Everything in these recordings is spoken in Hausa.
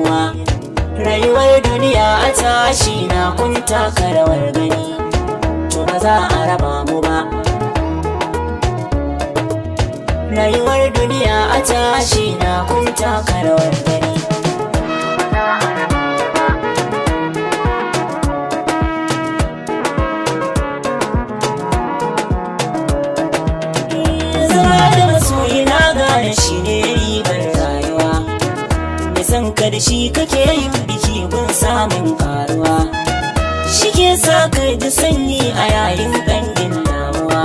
kuwa. Rayuwar duniya a tashi na kun taka rawar gani, to ba za a raba mu ba. Rayuwar duniya a tashi na kun taka rawar gani. Zama da masoyi na gane shi ne ribar rayuwa, da san ka da shi kake yin biki gun samun karuwa. Shi ke sa kai da sanyi a yayin ƙangin damuwa,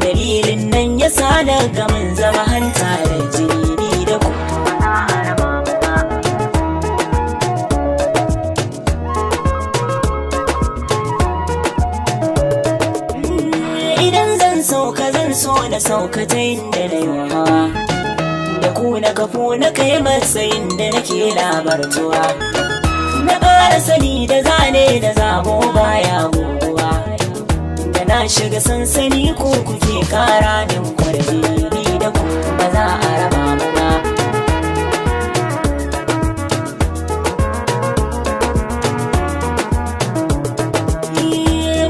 dalilin nan ya sa daga mun zama hanta da jini da ku. Idan zan sauka zan so na sauka ta inda na yi hawa, da ku na kafo na kai matsayin da nake labartuwa. Na ƙara sani da zane da zabo baya guguwa, da na shiga sansani ko kuke kara min kwarjini da ku ba za a raba mu ba.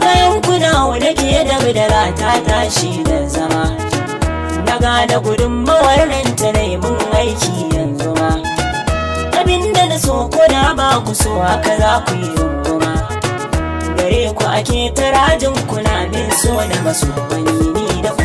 Bayan kudawa nake da bidara ta tashi da zama, na gane gudunmawar nan ta mun aiki yanzu ma. Abinda na so ko da ba ku so haka za ku yi runguma, gare ku ake tarajin kuna min so na maso wani ni da ku.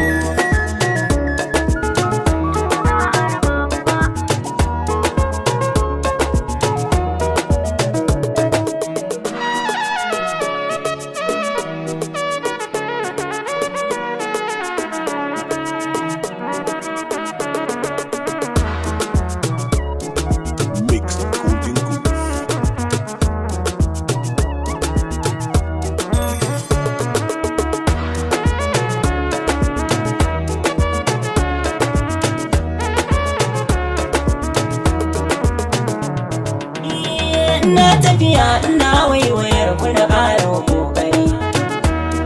Ina tafiya ina waiwayar ku da ƙara ƙoƙari,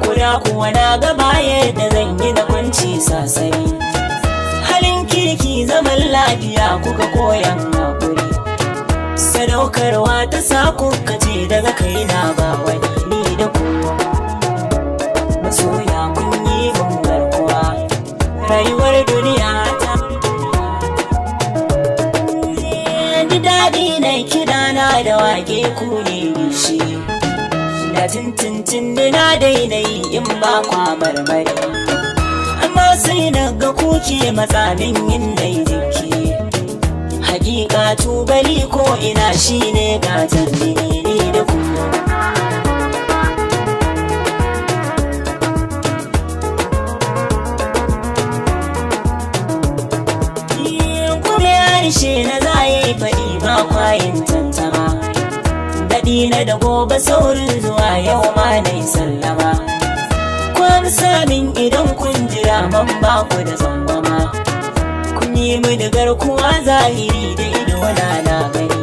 kuda kuwa na gaba yadda zan yi na kwanci sasari. Halin kirki zaman lafiya kuka koyan haƙuri, sadaukarwa ta sa kuka ce daga kaina ba wani ni da ku. Masoya kun yi mun garkuwa, rayuwar duniya ta daɗi na kidana da wake ku ne gishi, da tintintin da na daina yi in ba kwa marmari. Amma sai na ga kuke matsamin yin dai jiki, hakika tubali ko ina shine gatan ni da ku. Kuma harshe na zaye faɗi ba kwayin tantama, daɗi na da gobe saurin zuwa yau ma na yi sallama. Kwan samin idan kun jira man ba ku da zangwama, kun yi mu da garkuwa zahiri da ido na gani.